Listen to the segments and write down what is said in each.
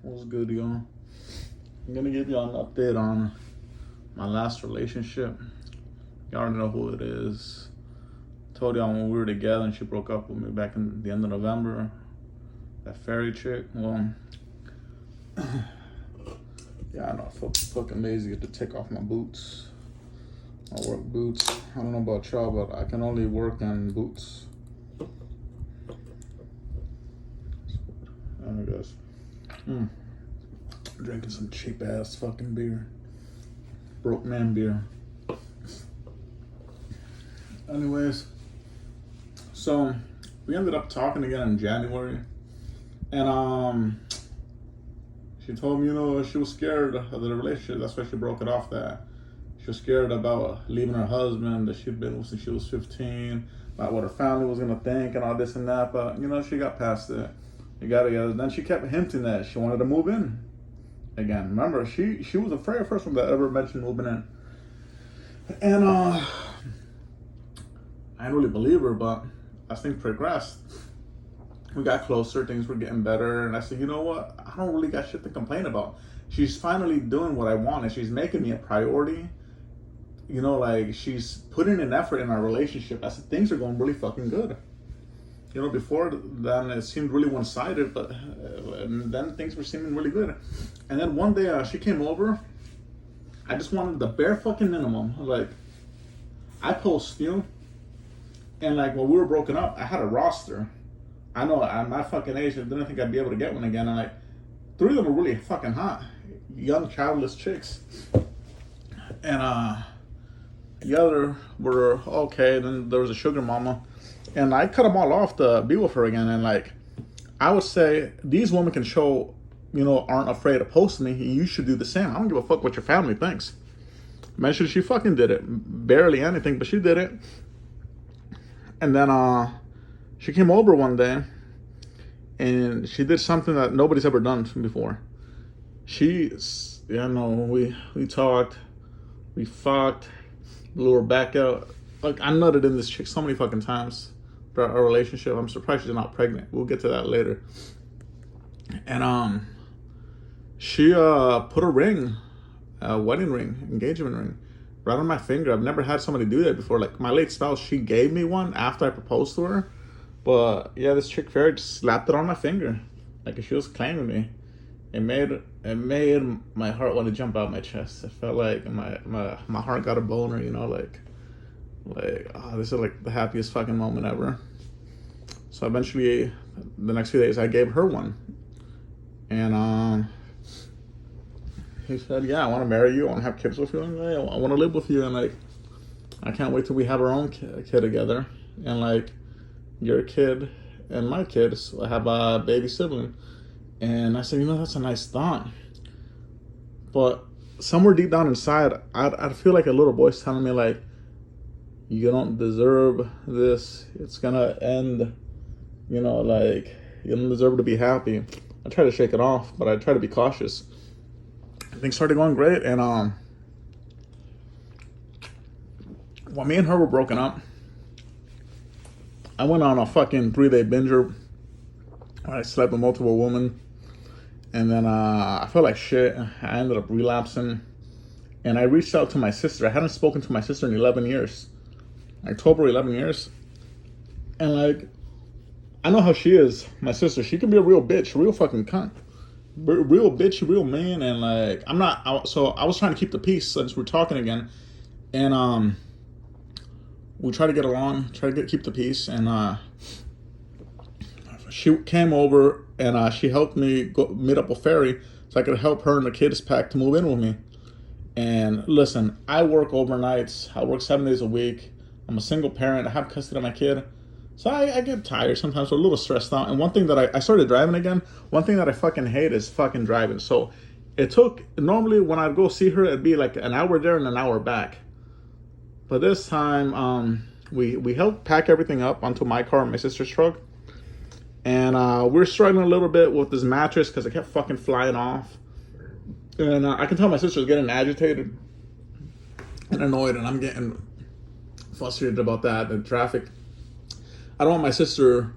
What's good, y'all? I'm gonna give y'all an update on my last relationship. Y'all already know who it is. Told y'all when we were together and she broke up with me back in the end of November. That fairy chick. Well, yeah, I know. I feel fucking lazy to take off my boots. I work boots. I don't know about y'all, but I can only work in boots. I guess. Drinking some cheap ass fucking beer. Broke man beer. Anyways, so we ended up talking again in January. And she told me, she was scared of the relationship. That's why she broke it off. That she was scared about leaving her husband that she'd been with since she was 15, about what her family was gonna think and all this and that. But she got past it. We got together. Then she kept hinting that she wanted to move in again. Remember, she was the very first one that ever mentioned moving in. And I didn't really believe her, but as things progressed, we got closer, things were getting better, and I said, you know what? I don't really got shit to complain about. She's finally doing what I want, and she's making me a priority. She's putting an effort in our relationship. I said, things are going really fucking good. Before then it seemed really one-sided, but then things were seeming really good. And then one day she came over. I just wanted the bare fucking minimum. I post and when we were broken up, I had a roster. I know at my fucking age, I didn't think I'd be able to get one again. And 3 of them were really fucking hot, young childless chicks. And the other were okay. Then there was a sugar mama. And I cut them all off to be with her again. And I would say these women can show, aren't afraid to post me. You should do the same. I don't give a fuck what your family thinks. Mentioned she fucking did it. Barely anything, but she did it. And then she came over one day and she did something that nobody's ever done before. We talked, we fucked, blew her back out. I nutted in this chick so many fucking times throughout our relationship. I'm surprised she's not pregnant. We'll get to that later. And she put a ring, a wedding ring, engagement ring, right on my finger. I've never had somebody do that before. My late spouse, she gave me one after I proposed to her. But yeah, this chick fairy just slapped it on my finger, like she was claiming me. It made my heart want to jump out my chest. It felt like my heart got a boner, this is the happiest fucking moment ever. So eventually, the next few days, I gave her one. And he said, yeah, I want to marry you. I want to have kids with you. And I want to live with you. And I can't wait till we have our own kid together. And your kid and my kids will have a baby sibling. And I said, that's a nice thought. But somewhere deep down inside, I'd feel like a little voice telling me you don't deserve this. It's gonna end. You don't deserve to be happy. I try to shake it off, but I try to be cautious. Things started going great, and when me and her were broken up, I went on a fucking 3-day binger. I slept with multiple women, and then I felt like shit. I ended up relapsing, and I reached out to my sister. I hadn't spoken to my sister in 11 years. I told her 11 years. And I know how she is, my sister. She can be a real bitch, a real fucking cunt. Real bitch, real mean. And so I was trying to keep the peace since we're talking again. And we try to get along, keep the peace. And she came over and she helped me go meet up with Ferry so I could help her and the kids pack to move in with me. And listen, I work overnights. I work 7 days a week. I'm a single parent. I have custody of my kid. So I get tired sometimes, or a little stressed out. And one thing that I started driving again. One thing that I fucking hate is fucking driving. So it took, normally when I'd go see her, it'd be an hour there and an hour back. But this time, we helped pack everything up onto my car and my sister's truck. And we're struggling a little bit with this mattress because it kept fucking flying off. And I can tell my sister's getting agitated and annoyed, and I'm getting frustrated about that. The traffic. I don't want my sister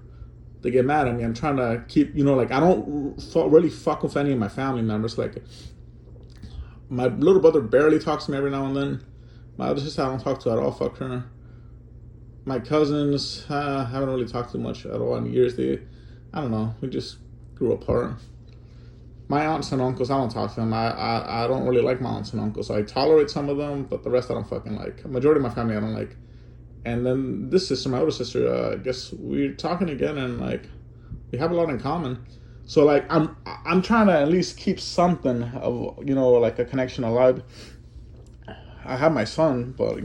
they get mad at me. I'm trying to keep, like, I don't really fuck with any of my family members. Like, my little brother barely talks to me every now and then. My other sister I don't talk to at all. Fuck her. My cousins haven't really talked to much at all in years. I don't know. We just grew apart. My aunts and uncles, I don't talk to them. I don't really like my aunts and uncles. I tolerate some of them, but the rest I don't fucking like. Majority of my family I don't like. And then this sister, my older sister, I guess we're talking again, and like we have a lot in common. So like I'm trying to at least keep something of like a connection alive. I have my son, but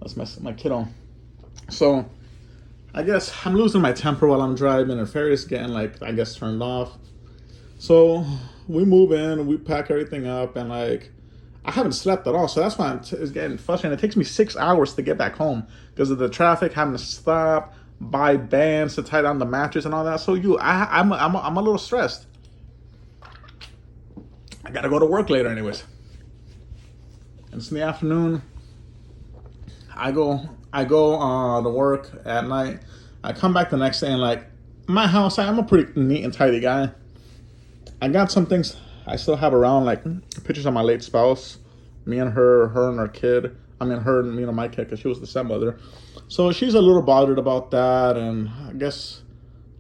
that's my kiddo. So I guess I'm losing my temper while I'm driving, and Ferry's getting like I guess turned off. So we move in, we pack everything up, and like I haven't slept at all. So that's why it's getting frustrating. It takes me 6 hours to get back home because of the traffic, having to stop, buy bands to tie down the mattress and all that. So I'm a little stressed. I gotta go to work later, anyways. And it's in the afternoon. I go to work at night. I come back the next day, and like my house, I'm a pretty neat and tidy guy. I got some things I still have around, like pictures of my late spouse, me and her and her kid. I mean, her and my kid, because she was the stepmother. So she's a little bothered about that, and I guess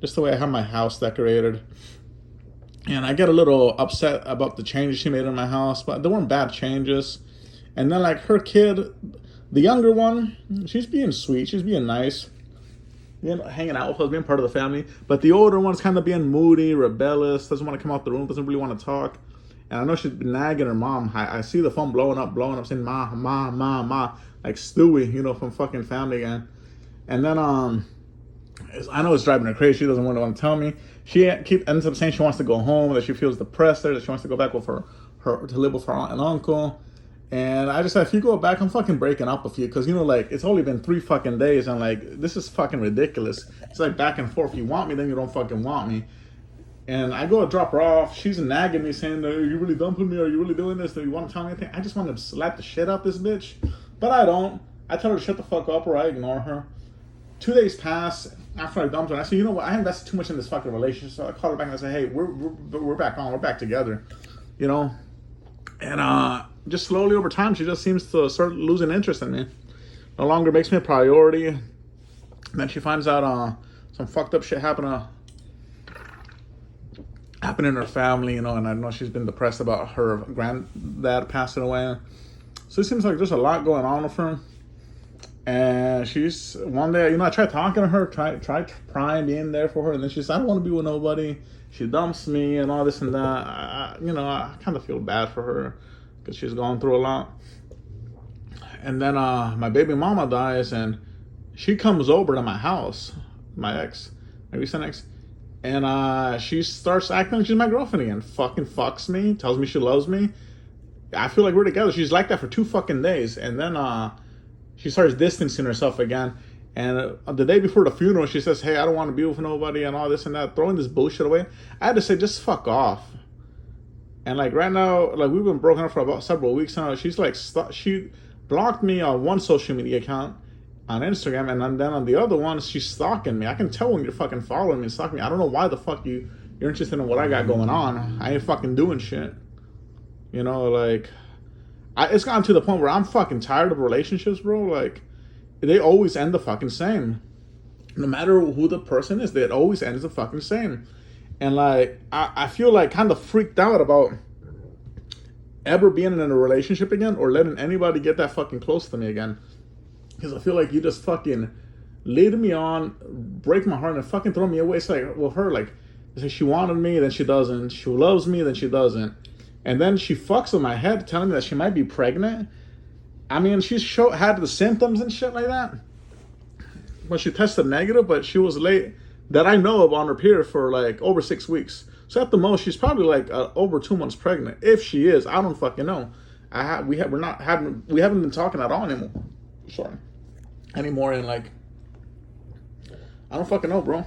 just the way I have my house decorated. And I get a little upset about the changes she made in my house, but they weren't bad changes. And then like her kid, the younger one, she's being sweet, she's being nice, hanging out with us, being part of the family. But the older one's kind of being moody, rebellious, doesn't want to come out the room, doesn't really want to talk. And I know she's been nagging her mom. I see the phone blowing up, saying ma, ma, ma, ma, like Stewie, from fucking Family Guy. And then I know it's driving her crazy. She doesn't want to tell me. She ends up saying she wants to go home, that she feels depressed there, that she wants to go back with her to live with her aunt and uncle. And I just said, if you go back, I'm fucking breaking up with you. Because, like, it's only been 3 fucking days. And, like, this is fucking ridiculous. It's like back and forth. You want me, then you don't fucking want me. And I go to drop her off. She's nagging me, saying, are you really dumping me? Are you really doing this? Do you want to tell me anything? I just want to slap the shit out this bitch. But I don't. I tell her to shut the fuck up, or I ignore her. 2 days pass after I dumped her. And I said, what? I invested too much in this fucking relationship. So I called her back and I said, hey, we're back on. We're back together. And, just slowly over time, she just seems to start losing interest in me. No longer makes me a priority. And then she finds out some fucked up shit happened in her family, and I know she's been depressed about her granddad passing away. So it seems like there's a lot going on with her. And she's, one day, I tried talking to her, tried trying being there for her, and then she said, I don't want to be with nobody. She dumps me and all this and that. I kind of feel bad for her, because she's gone through a lot. And then my baby mama dies, and she comes over to my house, my recent ex, and she starts acting like she's my girlfriend again. Fucking fucks me, tells me she loves me. I feel like we're together. She's like that for 2 fucking days, and then she starts distancing herself again. And the day before the funeral, she says, hey, I don't want to be with nobody and all this and that, throwing this bullshit away. I had to say, just fuck off. And like right now, like we've been broken up for about several weeks now. She's like, she blocked me on one social media account on Instagram, and then on the other one, she's stalking me. I can tell when you're fucking following me and stalking me. I don't know why the fuck you're interested in what I got going on. I ain't fucking doing shit. It's gotten to the point where I'm fucking tired of relationships, bro. Like, they always end the fucking same. No matter who the person is, it always ends the fucking same. And like, I feel like kind of freaked out about ever being in a relationship again, or letting anybody get that fucking close to me again. Because I feel like you just fucking lead me on, break my heart, and fucking throw me away. It's like, with her, like, she wanted me, then she doesn't. She loves me, then she doesn't. And then she fucks with my head, telling me that she might be pregnant. I mean, she had the symptoms and shit like that. When she tested negative, but she was late, that I know of, on her period for like over 6 weeks. So at the most, she's probably like over 2 months pregnant. If she is, I don't fucking know. We haven't been talking at all anymore. And like, I don't fucking know, bro.